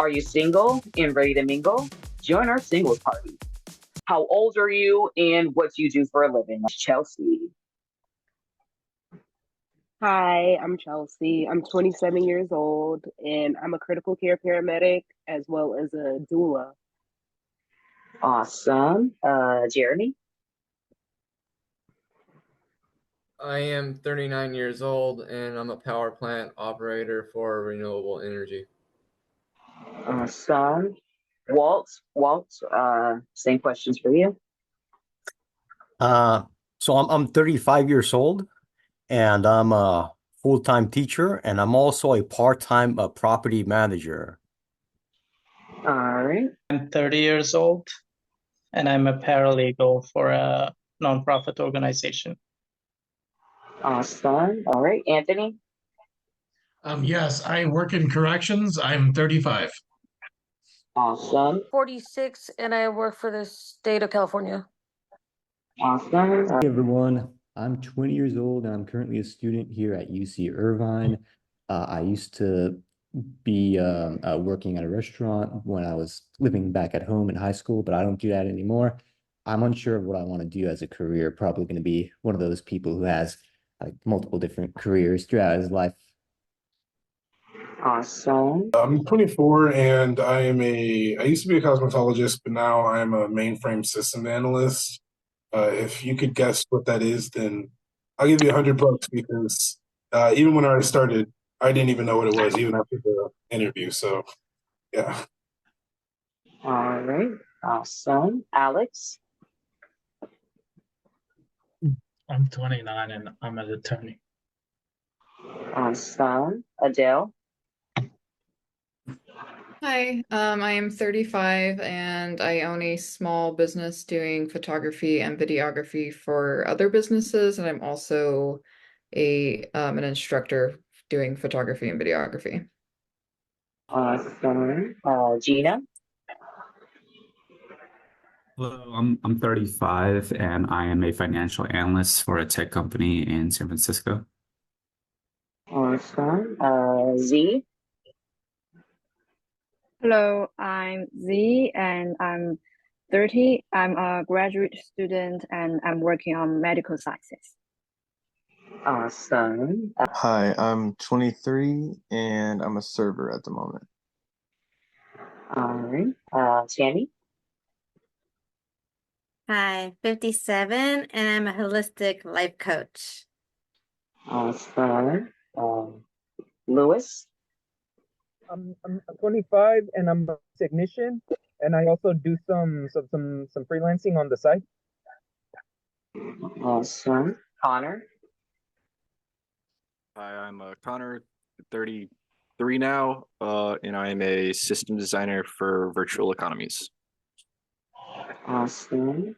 Are you single and ready to mingle? Join our singles party. How old are you and what do you do for a living? Chelsea. Hi, I'm Chelsea. I'm 27 years old and I'm a critical care paramedic as well as a doula. Awesome. Jeremy. I am 39 years old and I'm a power plant operator for renewable energy. Awesome. Walt, same questions for you. Uh, so I'm 35 years old and I'm a full-time teacher and I'm also a part-time property manager. All right. I'm 30 years old and I'm a paralegal for a nonprofit organization. Awesome. All right. Anthony. Yes, I work in corrections. I'm 35. Awesome. 46, and I work for the state of California. Awesome. Hey everyone, I'm 20 years old and I'm currently a student here at UC Irvine. I used to be working at a restaurant when I was living back at home in high school, but I don't do that anymore. I'm unsure of what I want to do as a career. Probably going to be one of those people who has like multiple different careers throughout his life. Awesome. I'm 24 and I used to be a cosmetologist, but now I am a mainframe system analyst. If you could guess what that is, then I'll give you $100 because even when I started, I didn't even know what it was, even after the interview. So, yeah. All right. Awesome. Alex. I'm 29 and I'm an attorney. Awesome. Adele. Hi, I am 35 and I own a small business doing photography and videography for other businesses, and I'm also an instructor doing photography and videography. Awesome. Gina. Hello, I'm 35 and I am a financial analyst for a tech company in San Francisco. Awesome. Z. Hello, I'm Z and I'm 30. I'm a graduate student and I'm working on medical sciences. Awesome. Hi, I'm 23 and I'm a server at the moment. All right. Tammy. Hi, 57, and I'm a holistic life coach. Awesome. Lewis. I'm 25 and I'm a technician, and I also do some freelancing on the side. Awesome. Connor. Hi, I'm Connor, 33 now, and I am a system designer for virtual economies. Awesome.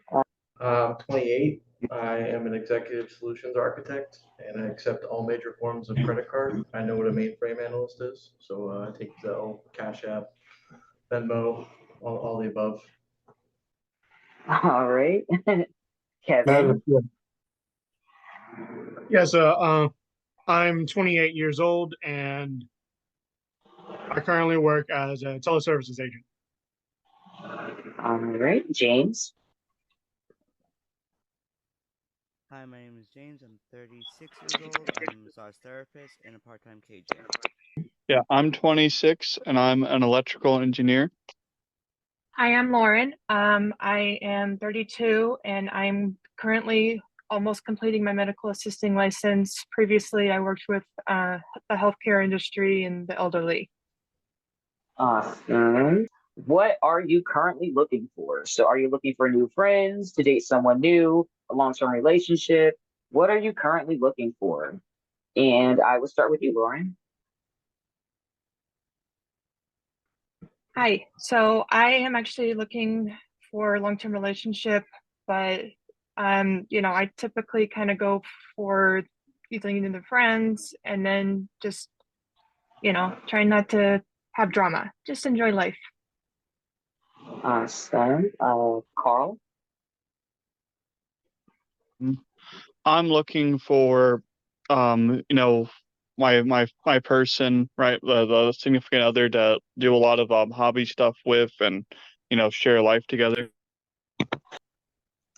I'm 28. I am an executive solutions architect, and I accept all major forms of credit card. I know what a mainframe analyst is, so I take Zelle, Cash App, Venmo, all the above. All right. Kevin. Yes, I'm 28 years old and I currently work as a teleservices agent. All right. James. Hi, my name is James. I'm 36 years old. I'm a massage therapist and a part-time KJ. Yeah, I'm 26 and I'm an electrical engineer. Hi, I'm Lauren. I am 32 and I'm currently almost completing my medical assisting license. Previously, I worked with the healthcare industry and the elderly. Awesome. What are you currently looking for? So are you looking for new friends, to date someone new, a long-term relationship? What are you currently looking for? And I will start with you, Lauren. Hi, so I am actually looking for a long-term relationship, but I typically kind of go for either the friends and then just, try not to have drama. Just enjoy life. Awesome. Carl. I'm looking for, my person, right? The significant other to do a lot of hobby stuff with and share life together.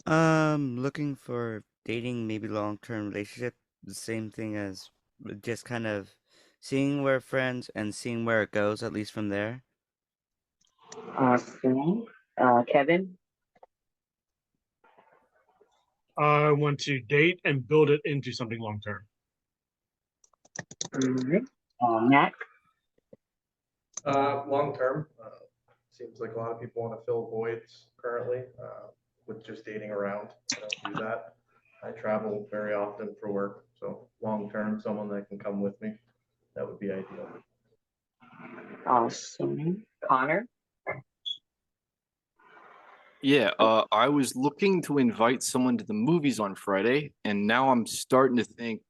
Looking for dating, maybe long-term relationship, the same thing as just kind of seeing where friends and seeing where it goes, at least from there. Awesome. Kevin? I want to date and build it into something long term. Alright. Matt? Long term, seems like a lot of people want to fill voids currently with just dating around. I don't do that. I travel very often for work, so long term, someone that can come with me, that would be ideal. Awesome. Connor? Yeah, I was looking to invite someone to the movies on Friday, and now I'm starting to think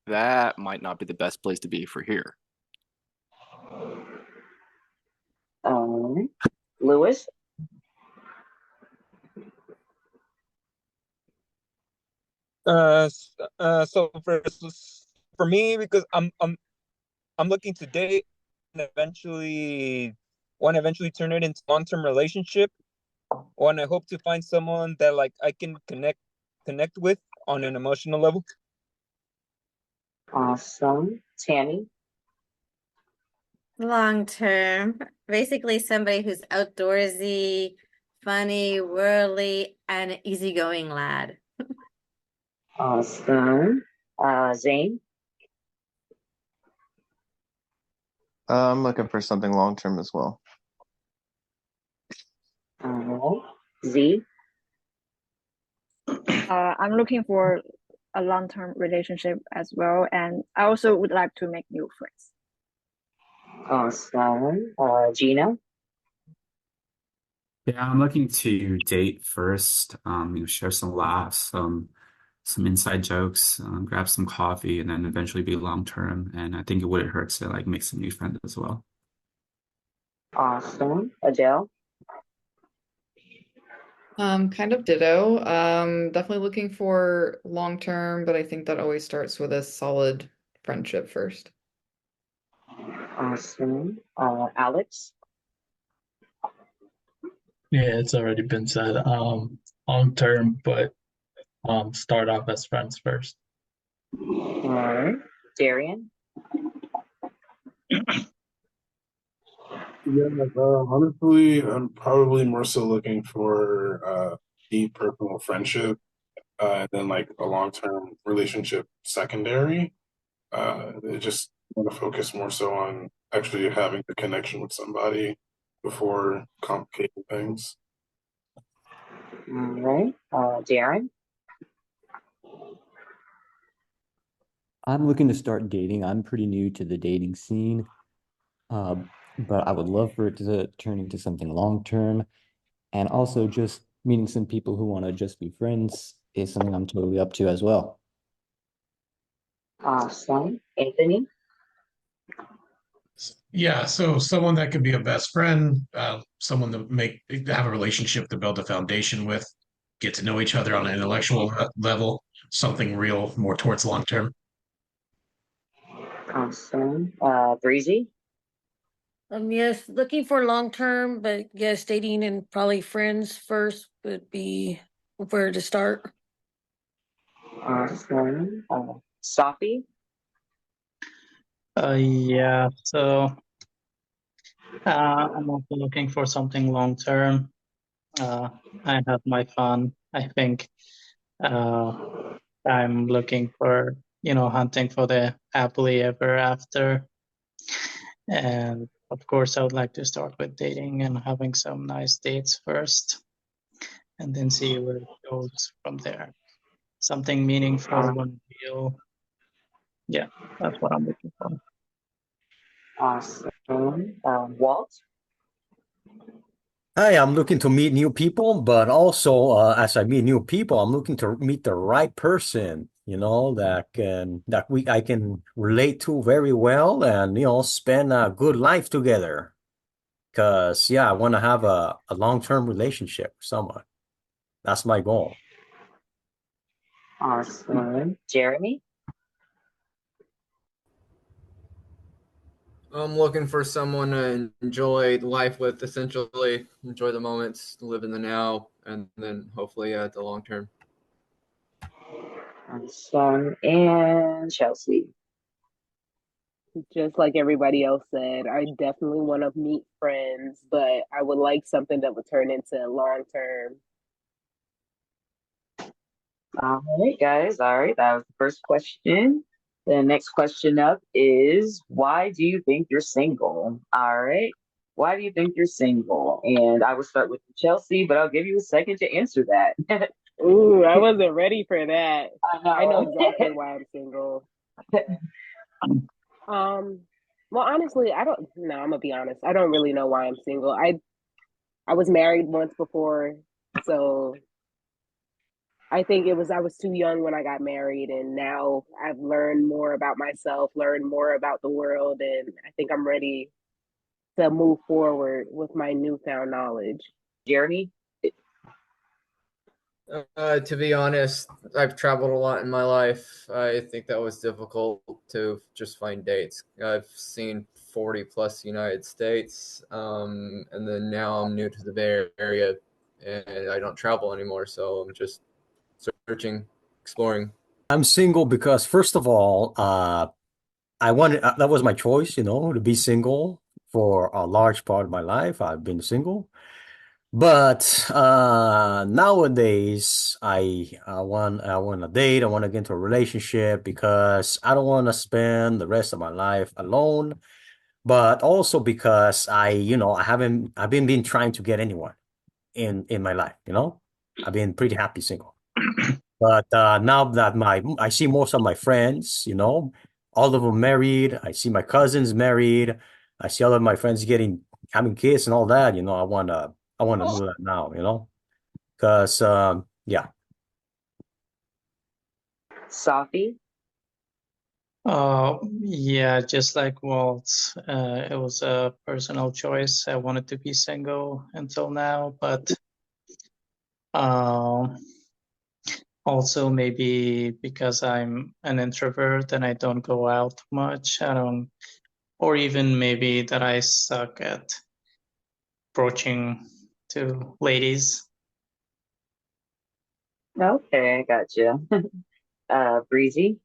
that might not be the best place to be for here. Lewis? So for me, because I'm looking to date and eventually want to eventually turn it into long-term relationship. One, I hope to find someone that like I can connect with on an emotional level. Awesome. Tammy? Long term, basically somebody who's outdoorsy, funny, worldly, and an easygoing lad. Awesome. Zane? I'm looking for something long term as well. Z? I'm looking for a long-term relationship as well, and I also would like to make new friends. Awesome. Gina? Yeah, I'm looking to date first, share some laughs, some inside jokes, grab some coffee, and then eventually be long term. And I think it wouldn't hurt to like make some new friends as well. Awesome. Adele? Kind of ditto. Definitely looking for long term, but I think that always starts with a solid friendship first. Awesome. Alex? Yeah, it's already been said. Long term, but start off as friends first. All right. Darian? Yeah, honestly, I'm probably more so looking for deep personal friendship, and then like a long-term relationship secondary. I just want to focus more so on actually having the connection with somebody before complicating things. All right. Darren? I'm looking to start dating. I'm pretty new to the dating scene, uh, but I would love for it to turn into something long term. And also, just meeting some people who want to just be friends is something I'm totally up to as well. Awesome. Anthony? Yeah, so someone that could be a best friend, someone to have a relationship to build a foundation with, get to know each other on an intellectual level, something real, more towards long term. Awesome. Breezy? Yes, looking for long term, but yes, dating and probably friends first would be where to start. Awesome. Safi? Yeah, so I'm also looking for something long term. I have my fun. I think I'm looking for, hunting for the happily ever after. And of course, I would like to start with dating and having some nice dates first, and then see where it goes from there. Something meaningful and real. Yeah, that's what I'm looking for. Awesome. Walt? Hi, I'm looking to meet new people, but also as I meet new people, I'm looking to meet the right person, that I can relate to very well and spend a good life together. Because yeah, I want to have a long-term relationship with someone. That's my goal. Awesome. Jeremy? I'm looking for someone to enjoy life with, essentially, enjoy the moments, live in the now, and then hopefully the long term. Awesome. And Chelsea. Just like everybody else said, I definitely want to meet friends, but I would like something that would turn into long term. All right, guys. All right, that was the first question. The next question up is why do you think you're single? All right. Why do you think you're single? And I will start with Chelsea, but I'll give you a second to answer that. Ooh, I wasn't ready for that. I know know. exactly why I'm single. Well, honestly, I don't. No, I'm gonna be honest. I don't really know why I'm single. I was married once before, so I think I was too young when I got married, and now I've learned more about myself, learned more about the world, and I think I'm ready to move forward with my newfound knowledge. Jeremy? To be honest, I've traveled a lot in my life. I think that was difficult to just find dates. I've seen 40 plus United States, and then now I'm new to the Bay Area and I don't travel anymore. So I'm just searching, exploring. I'm single because, first of all, I wanted that was my choice, to be single for a large part of my life. I've been single. But nowadays, I want to date. I want to get into a relationship because I don't want to spend the rest of my life alone. But also because I've been trying to get anyone in my life. I've been pretty happy single. But now that I see most of my friends, all of them married. I see my cousins married. I see all of my friends having kids and all that. I want to do that now. Because yeah. Safi? Yeah, just like Walt, it was a personal choice. I wanted to be single until now, but uh, also maybe because I'm an introvert and I don't go out much. Or even maybe that I suck at approaching to ladies. Okay, gotcha. Breezy?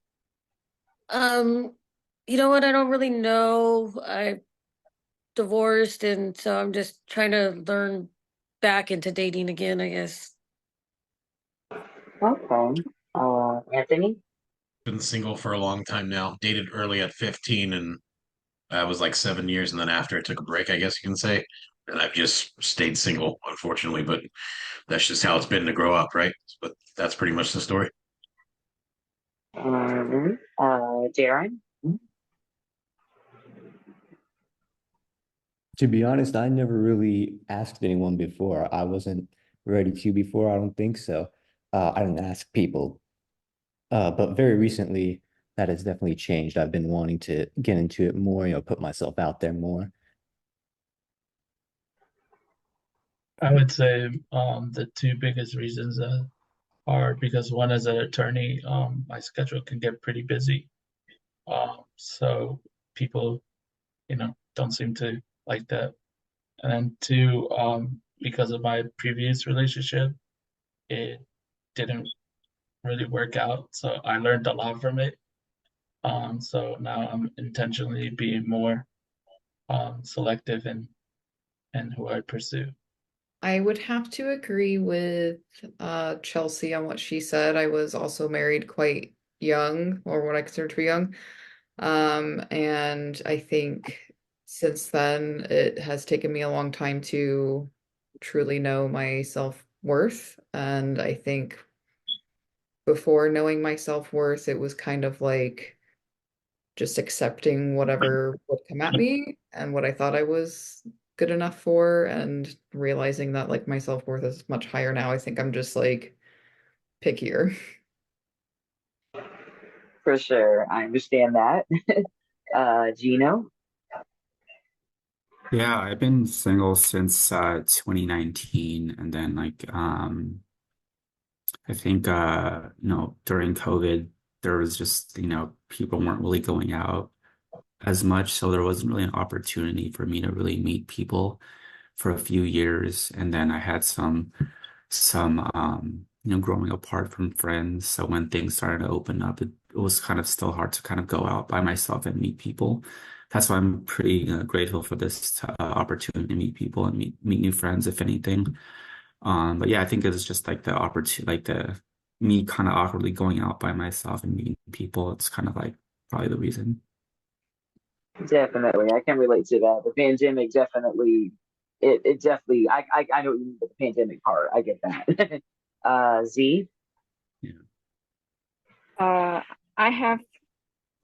You know what? I don't really know. I divorced, and so I'm just trying to learn back into dating again, I guess. Okay. Anthony? Been single for a long time now. Dated early at 15, and I was like 7 years, and then after I took a break, I guess you can say. And I've just stayed single, unfortunately, but that's just how it's been to grow up, right? But that's pretty much the story. Darren? To be honest, I never really asked anyone before. I wasn't ready to before, I don't think so. I didn't ask people. But very recently, that has definitely changed. I've been wanting to get into it more, put myself out there more. I would say the two biggest reasons are because one, as an attorney, my schedule can get pretty busy. So people, don't seem to like that. And then two, because of my previous relationship, it didn't really work out. So I learned a lot from it. So now I'm intentionally being more selective in who I pursue. I would have to agree with Chelsea on what she said. I was also married quite young, or what I consider to be young. And I think since then, it has taken me a long time to truly know my self-worth. And I think before knowing my self-worth, it was kind of like just accepting whatever would come at me and what I thought I was good enough for, and realizing that like my self-worth is much higher now. I think I'm just like pickier. For sure. I understand that. Gino? Yeah, I've been single since 2019, and then I think during COVID there was just people weren't really going out, as much, so there wasn't really an opportunity for me to really meet people for a few years. And then I had some growing apart from friends. So when things started to open up, it was kind of still hard to kind of go out by myself and meet people. That's why I'm pretty grateful for this opportunity to meet people and meet new friends, if anything. But yeah, I think it's just like the opportunity, like the me kind of awkwardly going out by myself and meeting people. It's kind of like probably the reason. Definitely, I can relate to that. The pandemic definitely, it definitely, I know what you mean with the pandemic part. I get that. Z. I have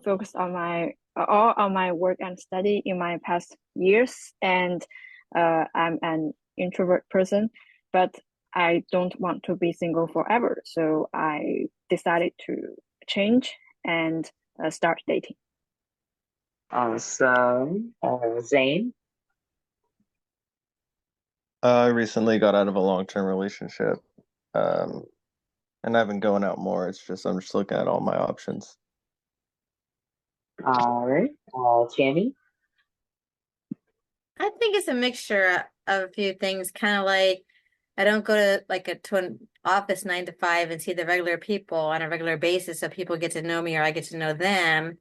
focused on my all on my work and study in my past years, and I'm an introvert person, but I don't want to be single forever. So I decided to change and start dating. Awesome. Zane. I recently got out of a long-term relationship, um, and I've been going out more. It's just I'm just looking at all my options. All right. Tammy. I think it's a mixture of a few things, kind of like I don't go to like to an office 9 to 5 and see the regular people on a regular basis, so people get to know me or I get to know them.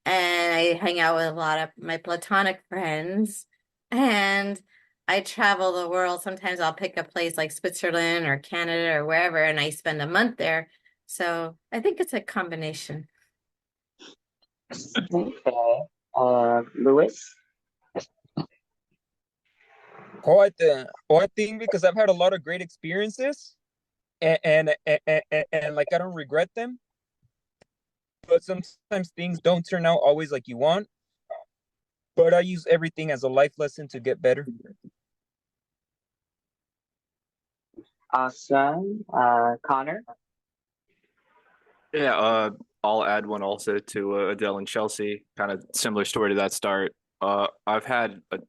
And I hang out with a lot of my platonic friends, and I travel the world. Sometimes I'll pick a place like Switzerland or Canada or wherever, and I spend a month there. So I think it's a combination. Okay. Lewis. I think because I've had a lot of great experiences, and like I don't regret them. But sometimes things don't turn out always like you want. But I use everything as a life lesson to get better. Awesome. Connor. Yeah, I'll add one also to Adele and Chelsea. Kind of similar story to that start. I've had a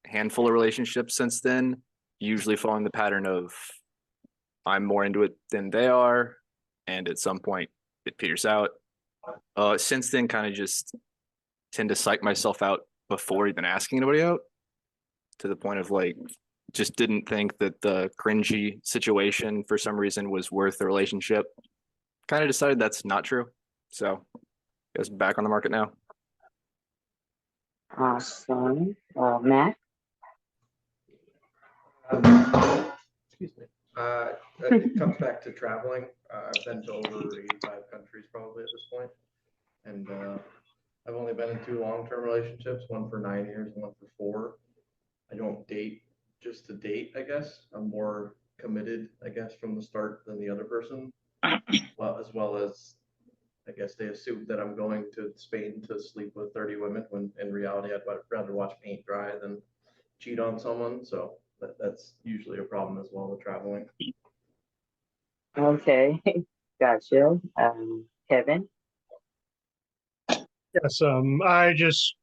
handful of relationships since then, usually following the pattern of I'm more into it than they are, and at some point it peters out. Since then, kind of just tend to psych myself out before even asking anybody out, to the point of like just didn't think that the cringy situation for some reason was worth the relationship. Kind of decided that's not true. So I guess back on the market now. Awesome. Matt. Excuse me. It comes back to traveling. I've been to over 85 countries probably at this point, and I've only been in 2 long-term relationships, one for 9 years and one for 4. I don't date just to date, I guess. I'm more committed, I guess, from the start than the other person. Well as I guess they assume that I'm going to Spain to sleep with 30 women when in reality I'd rather watch paint dry than cheat on someone. So that's usually a problem as well with traveling. Okay. Gotcha. Kevin. Yes, I just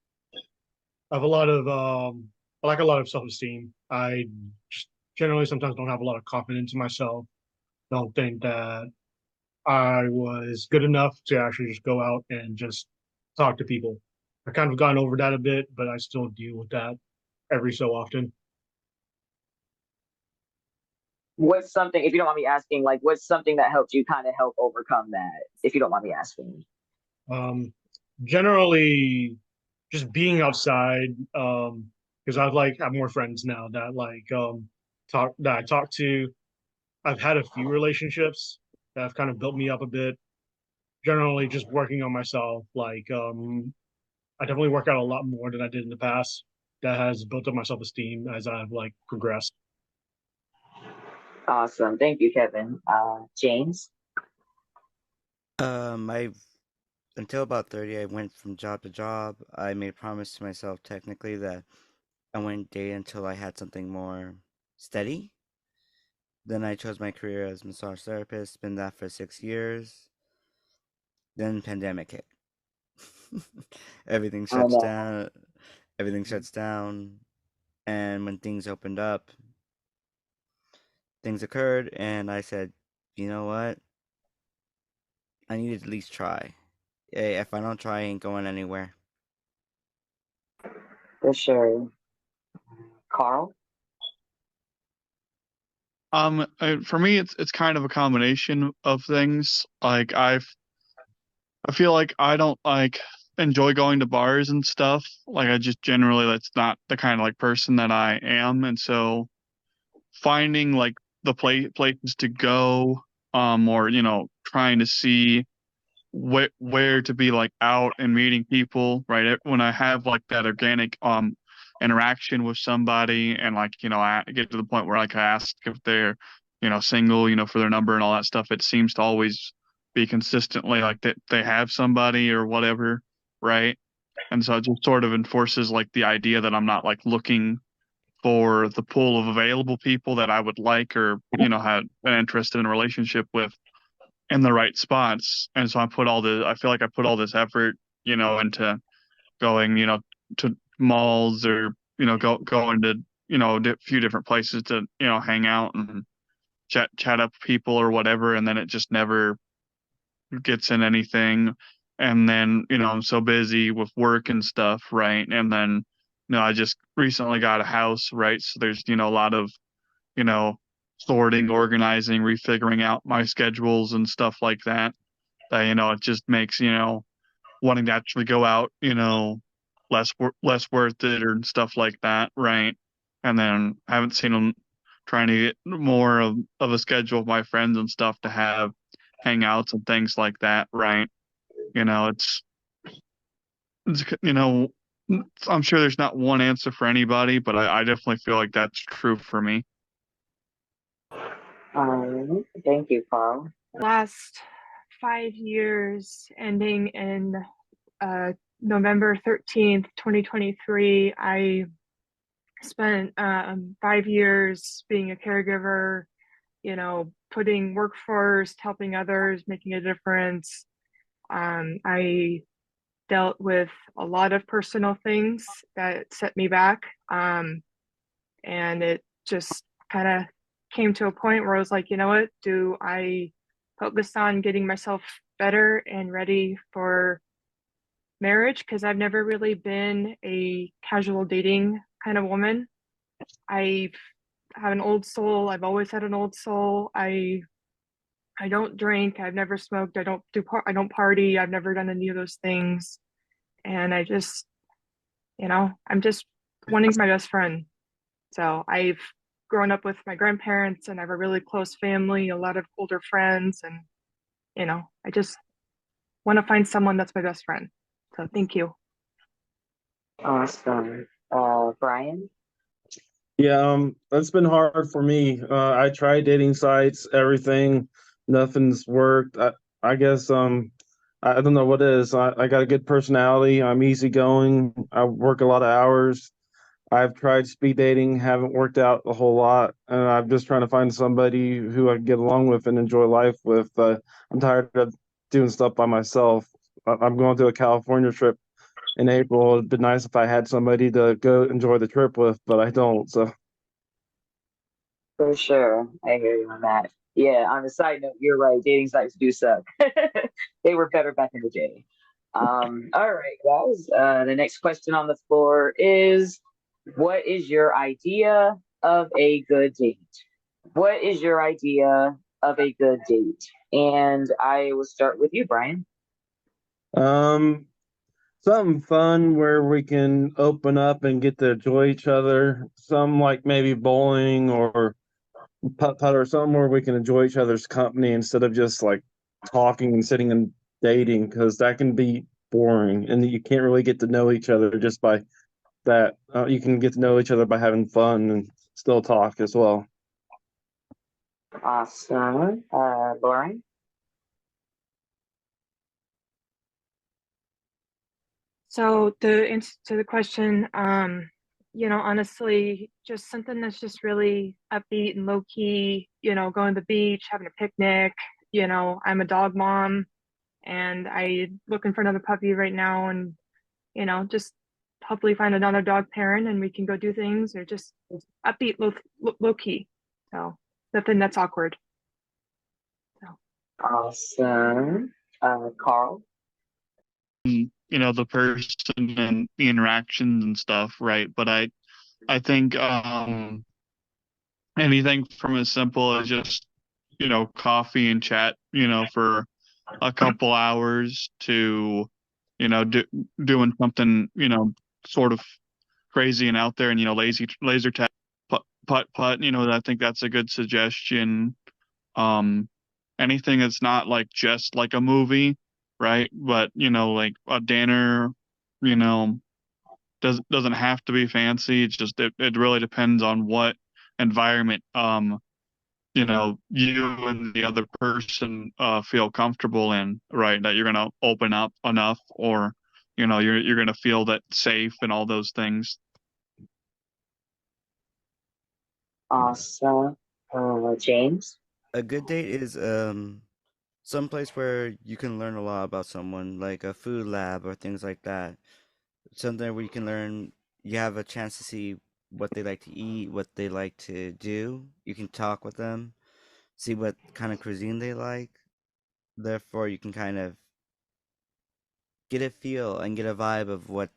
have a lot of I like a lot of self-esteem. I just generally sometimes don't have a lot of confidence in myself. Don't think that I was good enough to actually just go out and just talk to people. I kind of gotten over that a bit, but I still deal with that every so often. What's something, if you don't mind me asking, like what's something that helped you kind of help overcome that, if you don't mind me asking? Um, Generally, just being outside. Because I've like have more friends now that I talk to. I've had a few relationships that have kind of built me up a bit. Generally, just working on myself. I definitely work out a lot more than I did in the past. That has built up my self-esteem as I've like progressed. Awesome. Thank you, Kevin. James. I until about 30, I went from job to job. I made a promise to myself technically that I wouldn't date until I had something more steady. Then I chose my career as massage therapist, been that for 6 years. Then pandemic hit. Everything Oh shuts no. down. Everything shuts down. And when things opened up, things occurred, and I said, you know what? I need to at least try. If I don't try, I ain't going anywhere. For sure. Carl? For me, it's kind of a combination of things. Like I feel like I don't like enjoy going to bars and stuff. Like I just generally that's not the kind of like person that I am, and so finding like the places to go, or trying to see where to be like out and meeting people, right? When I have like that organic interaction with somebody and like, I get to the point where like I ask if they're, single, for their number and all that stuff, it seems to always be consistently like that they have somebody or whatever, right? And so it just sort of enforces like the idea that I'm not like looking for the pool of available people that I would like or, have an interest in a relationship with in the right spots. And so I feel like I put all this effort, into going, to malls or, going to, a few different places to, hang out and chat up people or whatever. And then it just never gets in anything. And then, I'm so busy with work and stuff. Right. And then, I just recently got a house. Right. So there's, a lot of, you know, sorting, organizing, refiguring out my schedules and stuff like that. That, it just makes, wanting to actually go out, less worth it or stuff like that, right? And then I haven't seen them trying to get more of a schedule of my friends and stuff to have hangouts and things like that, right? You know, it's I'm sure there's not one answer for anybody, but I definitely feel like that's true for me. Thank you, Carl. Last 5 years, ending in November 13th, 2023, I spent 5 years being a caregiver, putting work first, helping others, making a difference. I dealt with a lot of personal things that set me back. And it just kind of came to a point where I was like, you know what, do I focus on getting myself better and ready for marriage? Because I've never really been a casual dating kind of woman. I have an old soul. I've always had an old soul. I don't drink. I've never smoked. I don't party. I've never done any of those things. And I just, I'm just wanting my best friend. So I've grown up with my grandparents and I have a really close family, a lot of older friends, and I just want to find someone that's my best friend. So thank you. Awesome. Brian? Yeah, that's been hard for me. I tried dating sites, everything, nothing's worked. I guess I don't know what it is. I got a good personality. I'm easygoing. I work a lot of hours. I've tried speed dating, haven't worked out a whole lot, and I'm just trying to find somebody who I can get along with and enjoy life with. I'm tired of doing stuff by myself. I'm going to a California trip in April. It'd be nice if I had somebody to go enjoy the trip with, but I don't. So For sure. I hear you on that. Yeah, on a side note, you're right. Dating sites do suck. They were better back in the day. All right, guys. The next question on the floor is, what is your idea of a good date? What is your idea of a good date? And I will start with you, Brian. um, something fun where we can open up and get to enjoy each other. Some like maybe bowling or putt or something where we can enjoy each other's company instead of just like talking and sitting and dating, because that can be boring and you can't really get to know each other just by that. You can get to know each other by having fun and still talk as well. Awesome. Lauren? So to answer to the question, honestly, just something that's just really upbeat and low key, going to the beach, having a picnic. I'm a dog mom and I looking for another puppy right now, and just hopefully find another dog parent and we can go do things, or just upbeat, low key. So nothing that's awkward. Awesome. Carl? the person and the interactions and stuff, right? But I think anything from as simple as just, coffee and chat, for a couple hours to, doing something, sort of crazy and out there and, laser tag, putt, I think that's a good suggestion. Um, Anything that's not like just like a movie, right? But, like a dinner, you know, doesn't have to be fancy. It really depends on what environment you and the other person feel comfortable in, right? That you're gonna open up enough, or you're gonna feel that safe and all those things. Awesome. James? A good date is some place where you can learn a lot about someone, like a food lab or things like that. Something where you can learn, you have a chance to see what they like to eat, what they like to do. You can talk with them, see what kind of cuisine they like. Therefore, you can kind of get a feel and get a vibe of what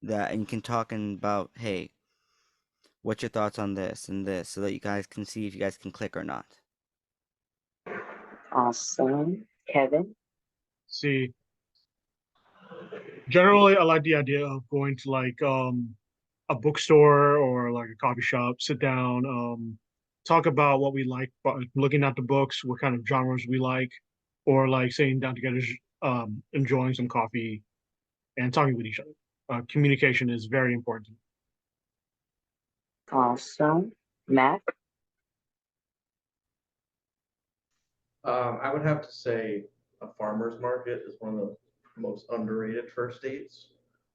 that, and you can talk about, hey, what's your thoughts on this and this, so that you guys can see if you guys can click or not. Awesome. Kevin? See, generally, I like the idea of going to like a bookstore or like a coffee shop, sit down, talk about what we like, looking at the books, what kind of genres we like, or like sitting down together, enjoying some coffee and talking with each other. Communication is very important. Awesome. Matt? I would have to say a farmer's market is one of the most underrated first dates,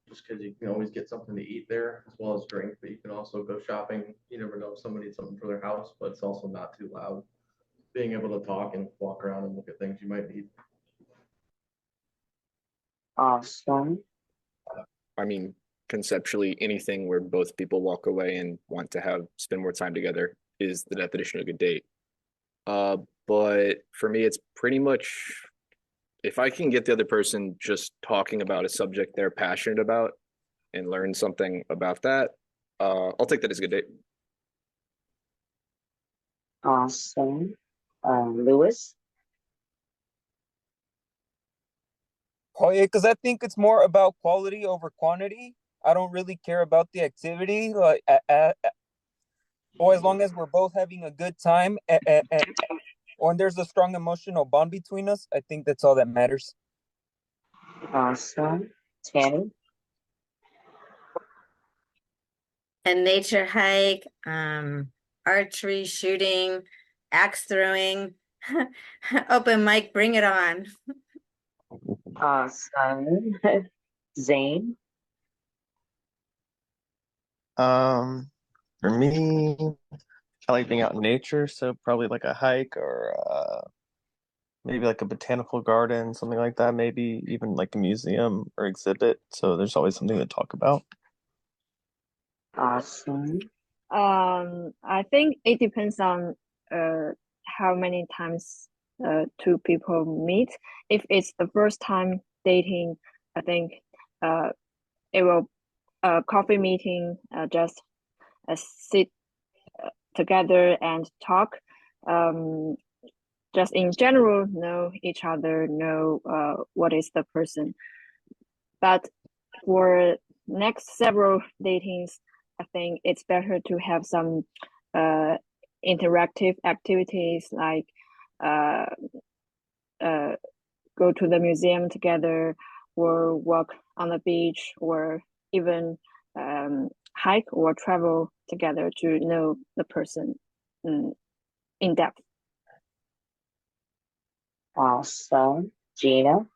just because you can always get something to eat there as well as drink, but you can also go shopping. You never know if somebody needs something for their house, but it's also not too loud. Being able to talk and walk around and look at things you might need. Awesome. I mean, conceptually, anything where both people walk away and want to spend more time together is the definition of a good date. But for me, it's pretty much if I can get the other person just talking about a subject they're passionate about and learn something about that, I'll take that as a good date. Awesome. Lewis? Oh yeah, because I think it's more about quality over quantity. I don't really care about the activity, like, or as long as we're both having a good time, or there's a strong emotional bond between us. I think that's all that matters. Awesome. Tammy? A nature hike, archery, shooting, axe throwing, open mic, bring it on. Awesome. Zane? For me, I like being out in nature, so probably like a hike or maybe like a botanical garden, something like that. Maybe even like a museum or exhibit. So there's always something to talk about. Awesome. I think it depends on how many times two people meet. If it's the first time dating, I think it will coffee meeting, just sit together and talk. Just in general, know each other, know what is the person. But for next several datings, I think it's better to have some interactive activities like go to the museum together or walk on the beach or even hike or travel together to know the person in depth. Awesome. Gina?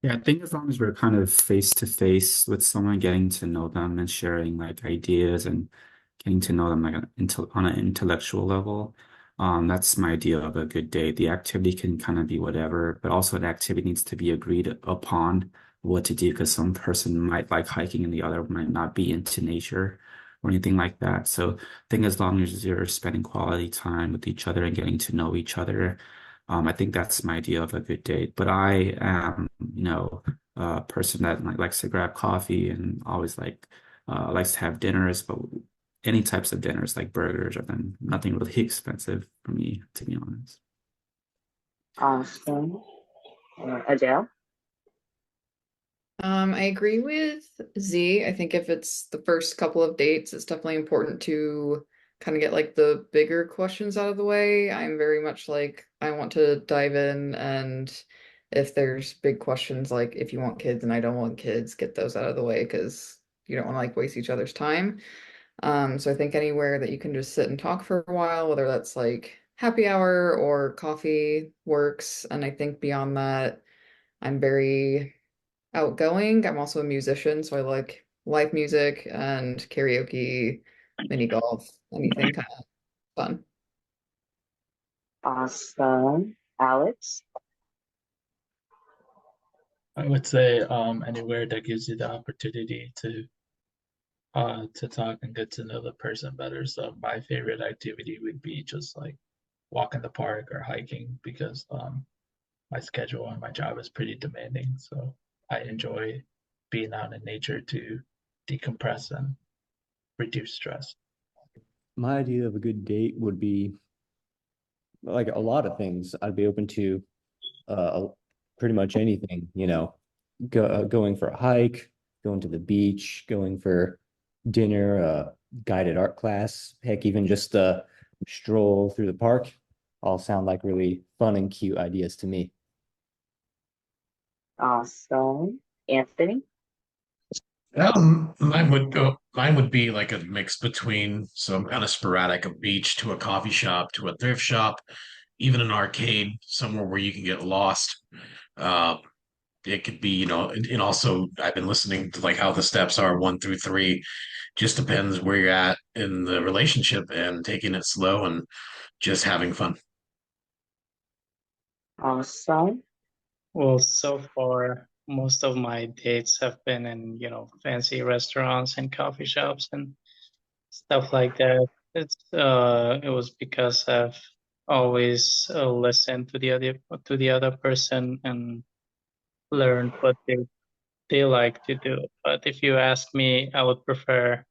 Yeah, I think as long as we're kind of face to face with someone, getting to know them and sharing like ideas and getting to know them like on an intellectual level, that's my idea of a good date. The activity can kind of be whatever, but also the activity needs to be agreed upon what to do because some person might like hiking and the other might not be into nature or anything like that. So I think as long as you're spending quality time with each other and getting to know each other, I think that's my idea of a good date. But I am, a person that like likes to grab coffee and always likes to have dinners, but any types of dinners like burgers or then nothing really expensive for me, to be honest. Awesome. Adele? I agree with Z. I think if it's the first couple of dates, it's definitely important to kind of get like the bigger questions out of the way. I'm very much like I want to dive in, and if there's big questions like if you want kids and I don't want kids, get those out of the way because you don't want to like waste each other's time. So I think anywhere that you can just sit and talk for a while, whether that's like happy hour or coffee works. And I think beyond that, I'm very outgoing. I'm also a musician, so I like live music and karaoke, mini golf, anything kind of fun. Awesome. Alex? I would say anywhere that gives you the opportunity to talk and get to know the person better. So my favorite activity would be just like walk in the park or hiking because my schedule and my job is pretty demanding. So I enjoy being out in nature to decompress and reduce stress. My idea of a good date would be like a lot of things. I'd be open to uh, pretty much anything, going for a hike, going to the beach, going for dinner, guided art class, heck, even just a stroll through the park. All sound like really fun and cute ideas to me. Awesome. Anthony? Mine would be like a mix between some kind of sporadic, a beach to a coffee shop to a thrift shop, even an arcade, somewhere where you can get lost. Uh, it could be, and also I've been listening to like how the steps are 1 through 3. Just depends where you're at in the relationship and taking it slow and just having fun. Awesome. Well, so far, most of my dates have been in, fancy restaurants and coffee shops and stuff like that. It was because I've always listened to the other person and learned what they like to do. But if you ask me, I would prefer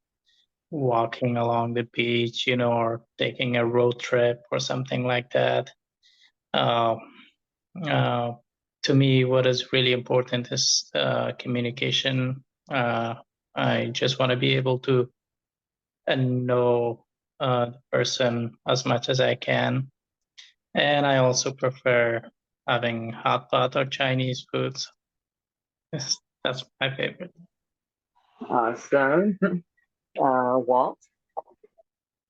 walking along the beach, or taking a road trip or something like that. Uh, uh, to me, what is really important is communication. I just want to be able to know the person as much as I can. And I also prefer having hot pot or Chinese foods. That's my favorite. Awesome. Walt?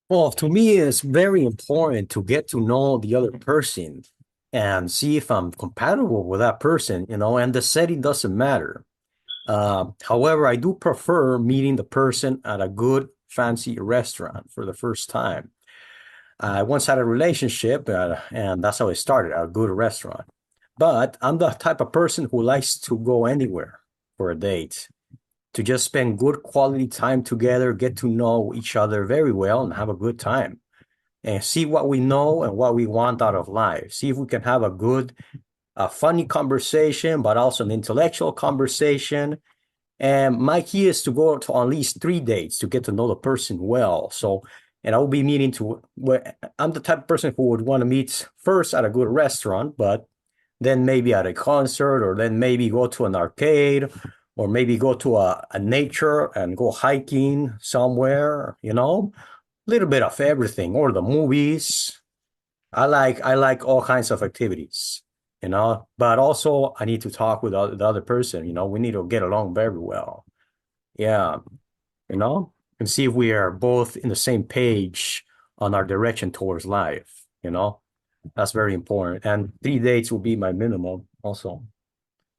Well, to me, it's very important to get to know the other person and see if I'm compatible with that person, and the setting doesn't matter. However, I do prefer meeting the person at a good, fancy restaurant for the first time. I once had a relationship, and that's how it started, at a good restaurant. But I'm the type of person who likes to go anywhere for a date, to just spend good quality time together, get to know each other very well, and have a good time, and see what we know and what we want out of life. See if we can have a funny conversation, but also an intellectual conversation. And my key is to go to at least 3 dates to get to know the person well. So, and I will be meeting to, I'm the type of person who would want to meet first at a good restaurant, but then maybe at a concert, or then maybe go to an arcade, or maybe go to a nature and go hiking somewhere, a little bit of everything, or the movies. I like all kinds of activities, but also I need to talk with the other person, we need to get along very well. Yeah, and see if we are both in the same page on our direction towards life. That's very important. And 3 dates will be my minimum also,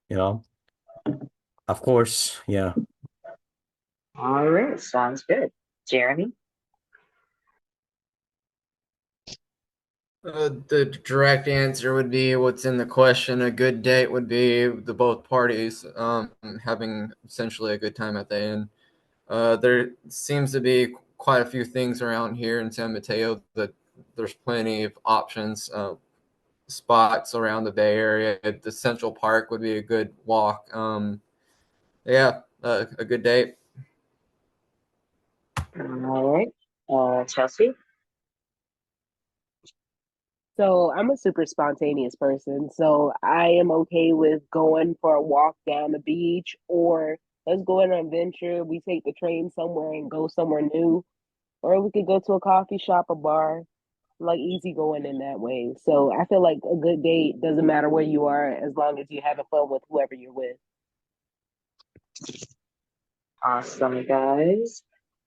you know. Of course, yeah. All right, sounds good. Jeremy? The direct answer would be what's in the question. A good date would be the both parties having essentially a good time at the end. There seems to be quite a few things around here in San Mateo that there's plenty of options. spots around the Bay Area. The Central Park would be a good walk. Yeah, a good date. All right. Chelsea? So I'm a super spontaneous person. So I am okay with going for a walk down the beach, or let's go on an adventure. We take the train somewhere and go somewhere new, or we could go to a coffee shop, a bar, like easy going in that way. So I feel like a good date doesn't matter where you are as long as you're having fun with whoever you're with. Awesome, guys.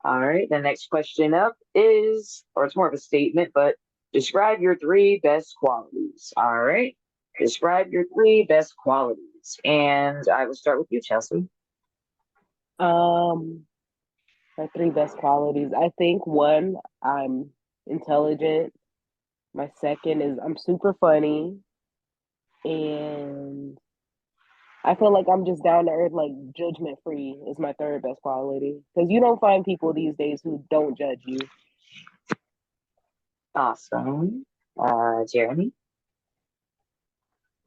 All right. The next question up is, or it's more of a statement, but describe your three best qualities. All right. Describe your three best qualities. And I will start with you, Chelsea. Um, my three best qualities. I think one, I'm intelligent. My second is I'm super funny, and I feel like I'm just down to earth, like judgment free is my third best quality. Because you don't find people these days who don't judge you. Awesome. Jeremy?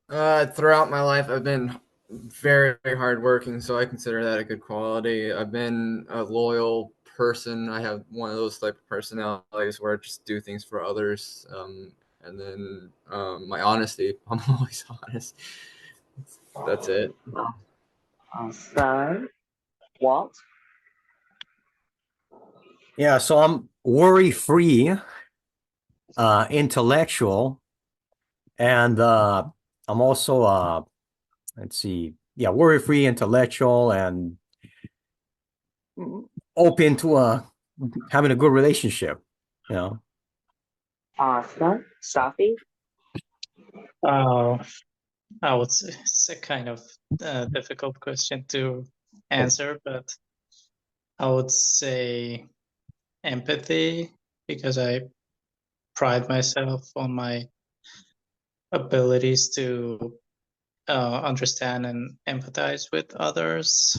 Throughout my life, I've been very, very hardworking, so I consider that a good quality. I've been a loyal person. I have one of those type of personalities where I just do things for others. And then my honesty. I'm always honest. That's it. Awesome. Walt? Yeah, so I'm worry-free, intellectual, and I'm also let's see, yeah, worry-free, intellectual, and open to having a good relationship. You know. Awesome. Safi? Oh, I would say it's a kind of difficult question to answer, but I would say empathy, because I pride myself on my abilities to understand and empathize with others.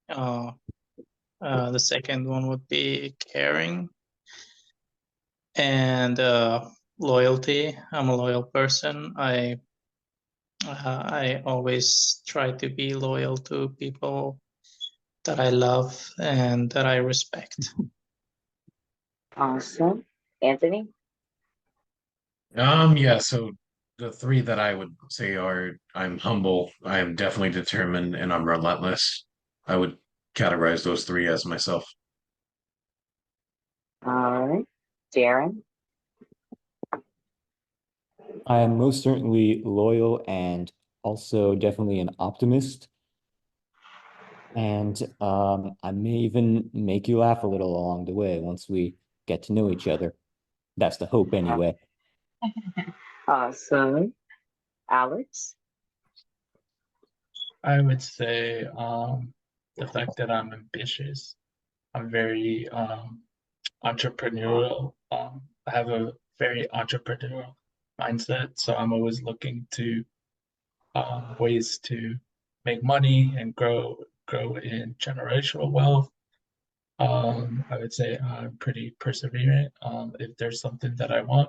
The second one would be caring, and loyalty. I'm a loyal person. I always try to be loyal to people that I love and that I respect. Awesome. Anthony? Yeah, so the three that I would say are I'm humble, I am definitely determined, and I'm relentless. I would categorize those three as myself. All right. Darren? I am most certainly loyal and also definitely an optimist. And I may even make you laugh a little along the way once we get to know each other. That's the hope anyway. Awesome. Alex? I would say the fact that I'm ambitious. I'm very entrepreneurial. I have a very entrepreneurial mindset, so I'm always looking to ways to make money and grow in generational wealth. I would say I'm pretty perseverant. If there's something that I want,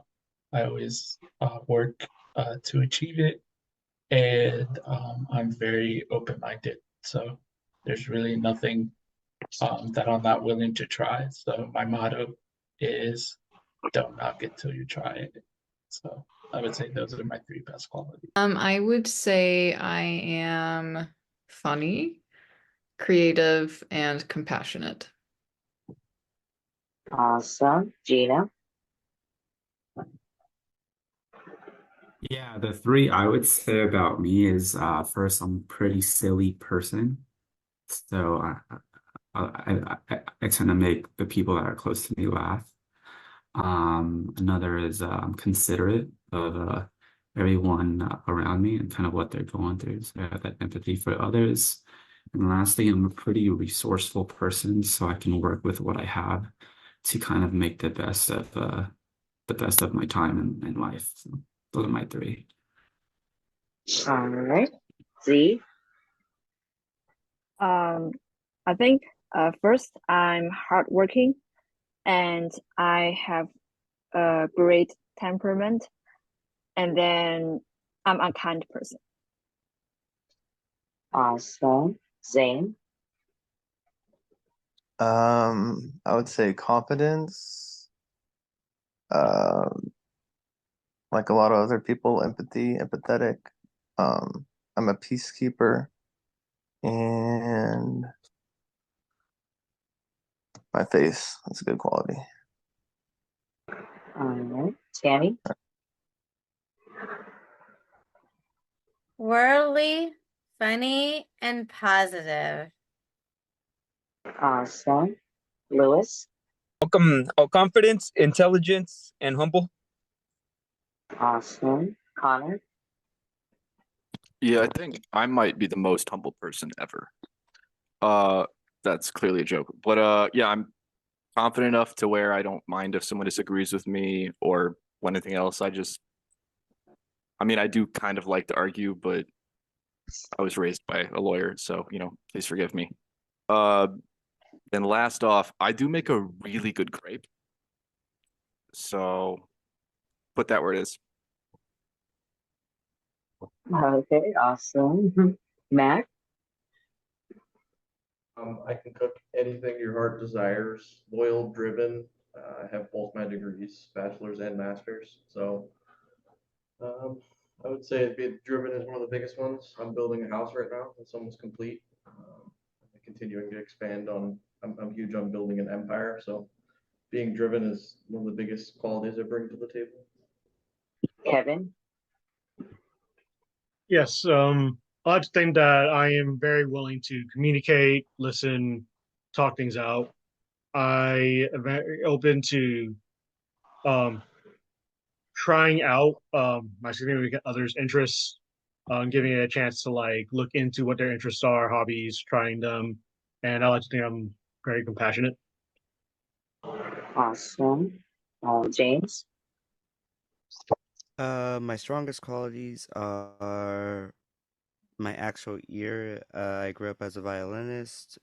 I always work to achieve it, and I'm very open-minded. So there's really nothing that I'm not willing to try. So my motto is don't knock it till you try it. So I would say those are my three best qualities. I would say I am funny, creative, and compassionate. Awesome. Gina? Yeah, the three I would say about me is first, I'm a pretty silly person. So I tend to make the people that are close to me laugh. Another is I'm considerate of everyone around me and kind of what they're going through. So I have that empathy for others. And lastly, I'm a pretty resourceful person, so I can work with what I have to kind of make the best of my time in life. So those are my three. All right. Z? I think first I'm hardworking and I have a great temperament. And then I'm a kind person. Awesome. Zane? I would say confidence. Um, like a lot of other people, empathy, empathetic. Um, I'm a peacekeeper, and my face. That's a good quality. All right. Tammy? Worldly, funny, and positive. Awesome. Lewis? Welcome. Oh, confidence, intelligence, and humble. Awesome. Connor? Yeah, I think I might be the most humble person ever. Uh, that's clearly a joke. But yeah, I'm confident enough to where I don't mind if someone disagrees with me or anything else. I mean, I do kind of like to argue, but I was raised by a lawyer, so please forgive me. Uh, then last off, I do make a really good crepe, so put that where it is. Okay, awesome. Mac? I can cook anything your heart desires. Loyal, driven. I have both my degrees, bachelor's and master's. So um, I would say being driven is one of the biggest ones. I'm building a house right now. It's almost complete. I'm continuing to expand on. I'm huge on building an empire. So being driven is one of the biggest qualities I bring to the table. Kevin? Yes, I like to think that I am very willing to communicate, listen, talk things out. I am very open to um, trying out my significant other's interests, giving it a chance to like look into what their interests are, hobbies, trying them, and I like to think I'm very compassionate. Awesome. James? My strongest qualities are my actual ear. I grew up as a violinist,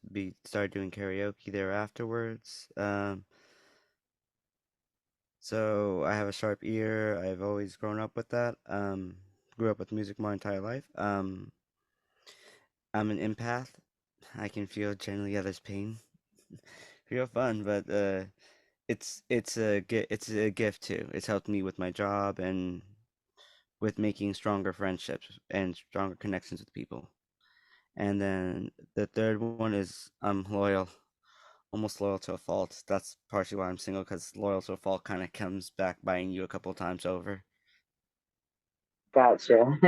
started doing karaoke there afterwards. So I have a sharp ear. I've always grown up with that. Grew up with music my entire life. I'm an empath. I can feel generally others' pain. Real fun, but it's a gift too. It's helped me with my job and with making stronger friendships and stronger connections with people. And then the third one is I'm loyal, almost loyal to a fault. That's partially why I'm single, because loyal to a fault kind of comes back biting you a couple times over. Gotcha.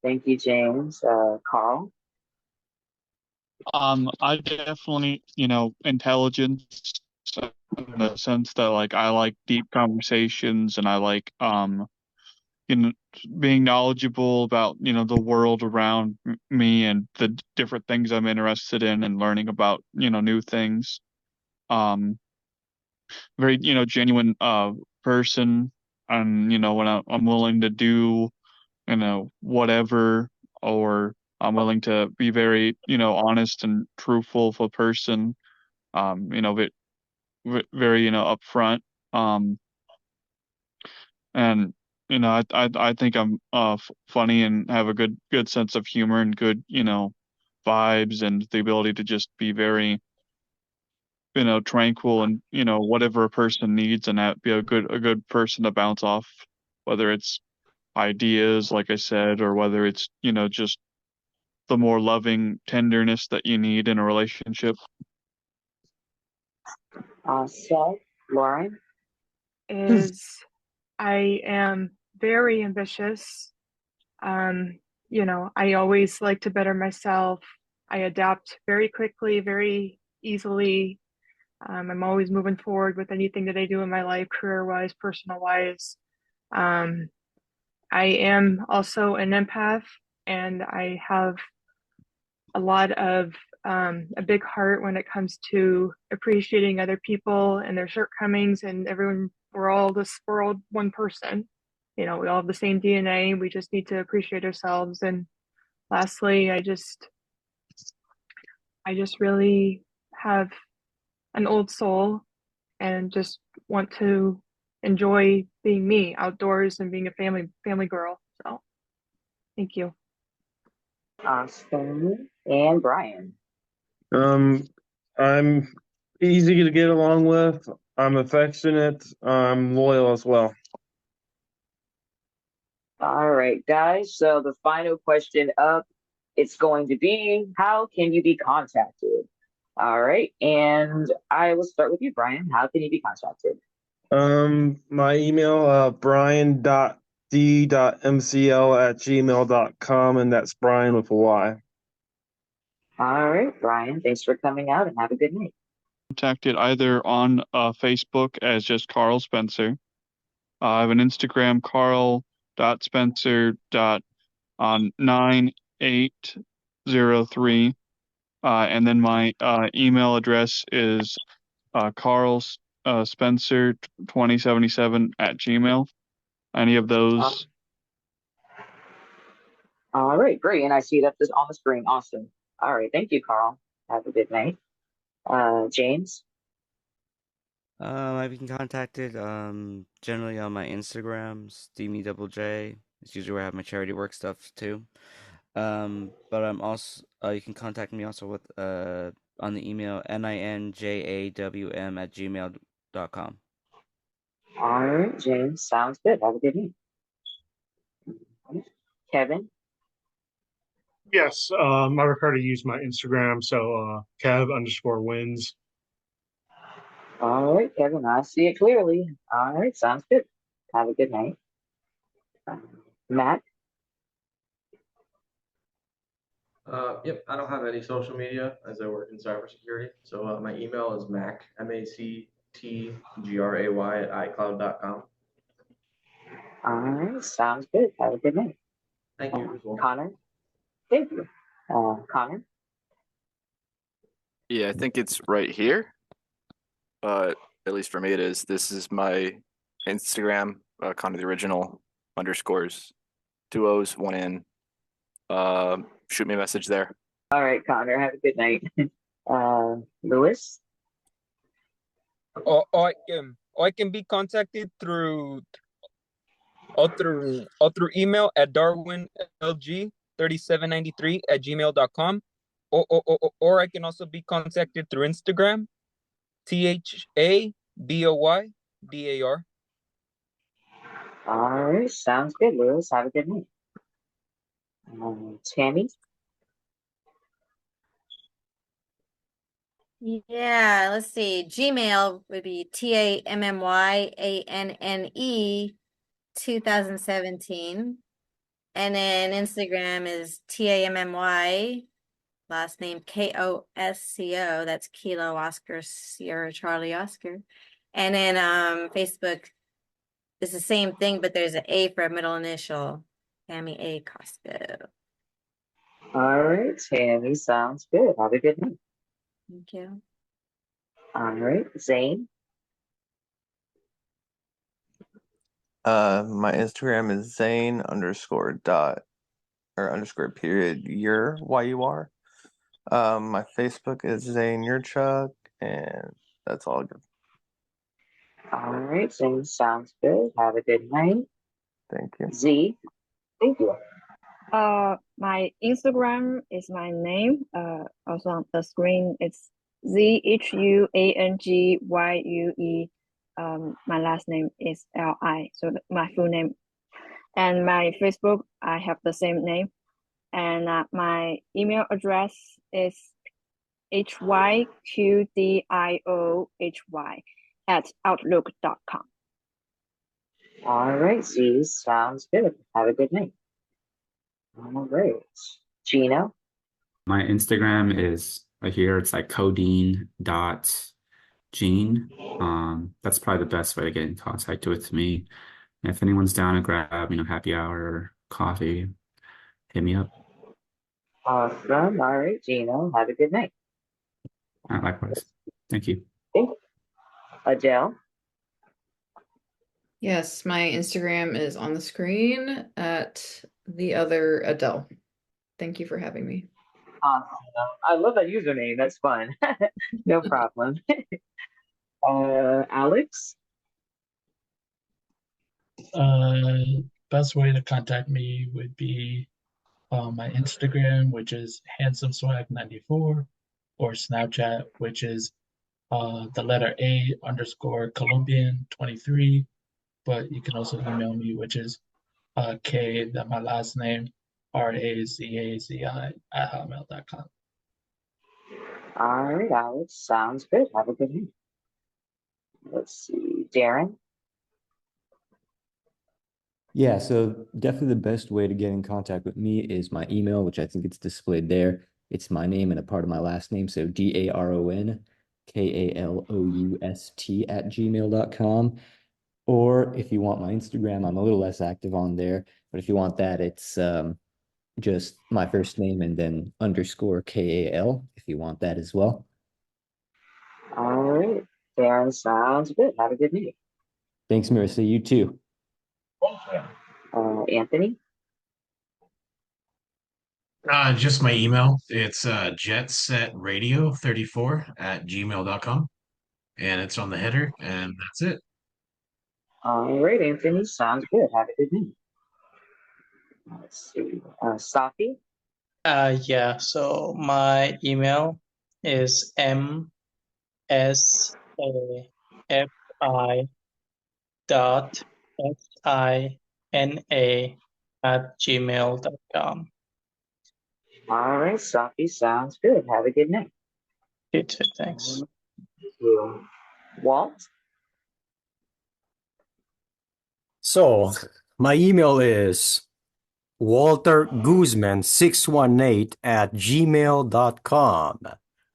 Thank you, James. Carl? I definitely, intelligence in the sense that like I like deep conversations and I like you know being knowledgeable about the world around me and the different things I'm interested in and learning about new things. Um, very genuine person, and when I'm willing to do whatever, or I'm willing to be very honest and truthful of a person. Very upfront. Um, and I think I'm funny and have a good sense of humor and good vibes and the ability to just be very tranquil and whatever a person needs and that be a good person to bounce off, whether it's ideas like I said, or whether it's just the more loving tenderness that you need in a relationship. So, Lauren? Is I am very ambitious. I always like to better myself. I adapt very quickly, very easily. I'm always moving forward with anything that I do in my life, career-wise, personal-wise. Um, I am also an empath, and I have a lot of a big heart when it comes to appreciating other people and their shortcomings. And everyone, we're all one person. We all have the same DNA. We just need to appreciate ourselves. And lastly, I just really have an old soul and just want to enjoy being me outdoors and being a family girl. So Thank you. Austin and Brian. I'm easy to get along with. I'm affectionate. I'm loyal as well. All right, guys. So the final question up, it's going to be, how can you be contacted? All right, and I will start with you, Brian. How can you be contacted? My email, brian.d.mcl@gmail.com, and that's Brian with a Y. All right, Brian, thanks for coming out and have a good night. Contacted either on Facebook as just Carl Spencer. I have an Instagram, carl.spencer.9803. And then my email address is carlspencer2077 Any of those. All right, great. And I see that this on the screen. Awesome. All right, thank you, Carl. Have a good night. James? I've been contacted generally on my Instagram, Steamy Double J. It's usually where I have my charity work stuff too. But I'm also you can contact me also with on the email ninjawm@gmail.com. All right, James. Sounds good. Have a good night. Kevin? Yes, I prefer to use my Instagram, so Kev_wins. All right, Kevin, I see it clearly. All right, sounds good. Have a good night. Matt? Yep, I don't have any social media as I work in cybersecurity. So my email is mac, MACTGRAY@icloud.com. All right, sounds good. Have a good night. Thank you as well. Connor? Thank you. Connor? Yeah, I think it's right here. But at least for me, it is. This is my Instagram, Connor the original _, 2 O's, 1 N. Shoot me a message there. All right, Connor, have a good night. Lewis? I can be contacted through email at darwinlg3793@gmail.com, or I can also be contacted through Instagram, THABOYDAR. All right, sounds good, Lewis. Have a good night. Tammy? Yeah, let's see. Gmail would be TAMMYANNE 2017. And then Instagram is TAMMY, last name KOSCO. That's Kilo Oscar Sierra Charlie Oscar. And then Facebook is the same thing, but there's an A for a middle initial. Tammy A Costco. All right, Tammy, sounds good. Have a good night. Thank you. All right, Zane? My Instagram is Zane_dot_period your YUR. My Facebook is Zane Yurchuk, and that's all good. All right, Zane, sounds good. Have a good night. Thank you. Z? Thank you. My Instagram is my name. Also on the screen, it's ZHUANGYUE. My last name is LI, so my full name. And my Facebook, I have the same name. And my email address is hyqdiohy@outlook.com. All right, Z, sounds good. Have a good night. All right, Gino? My Instagram is right here. It's like codeine.gene. That's probably the best way to get in contact with me. And if anyone's down to grab, happy hour or coffee, hit me up. Awesome. All right, Gino, have a good night. Likewise. Thank you. Thank you. Adele? Yes, my Instagram is on the screen at the other Adele. Thank you for having me. Awesome. I love that username. That's fun. No problem. Alex? Best way to contact me would be my Instagram, which is handsomeswag94, or Snapchat, which is the letter A underscore Colombian 23. But you can also email me, which is K, that my last name, RAZAZI at hotmail.com. All right, Alex. Sounds good. Have a good night. Let's see. Darren? Yeah, so definitely the best way to get in contact with me is my email, which I think it's displayed there. It's my name and a part of my last name, so DARONKALOUST@gmail.com. Or if you want my Instagram, I'm a little less active on there, but if you want that, it's just my first name and then underscore KAL if you want that as well. All right. Darren, sounds good. Have a good night. Thanks, Marissa. You too. Anthony? Just my email. It's jetsetradio34@gmail.com. And it's on the header, and that's it. All right, Anthony. Sounds good. Have a good night. Let's see. Safi? Yeah, so my email is msafi.sina@gmail.com. All right, Safi. Sounds good. Have a good night. You too. Thanks. Walt? So my email is walterguzman618@gmail.com.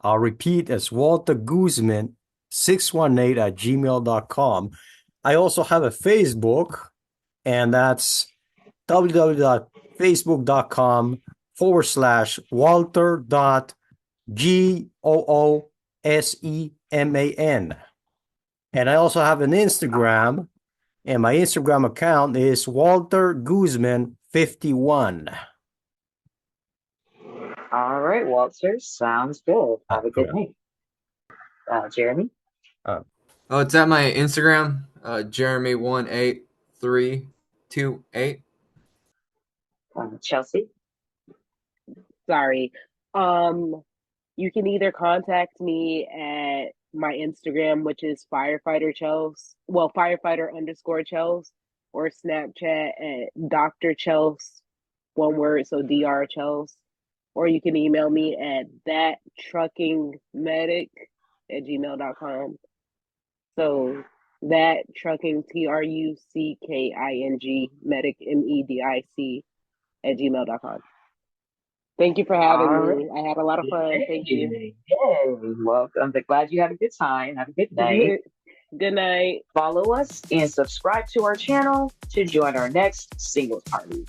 I'll repeat as walterguzman618@gmail.com. I also have a Facebook, and that's www.facebook.com/walter.gooseman. And I also have an Instagram, and my Instagram account is walterguzman51. All right, Walter. Sounds good. Have a good night. Jeremy? Oh, it's at my Instagram, Jeremy18328. Chelsea? Sorry. You can either contact me at my Instagram, which is firefighter Chels, well, firefighter_Chels, or Snapchat at Dr. Chels, one word, so Dr. Chels. Or you can email me at thattruckingmedic@gmail.com. So that trucking TRUCKING medic MEDIC @gmail.com. Thank you for having All me. right. I had a lot of fun. Thank you. Yay. Well, I'm glad you had a good time. Have a good night. Good night. Follow us and subscribe to our channel to join our next singles party.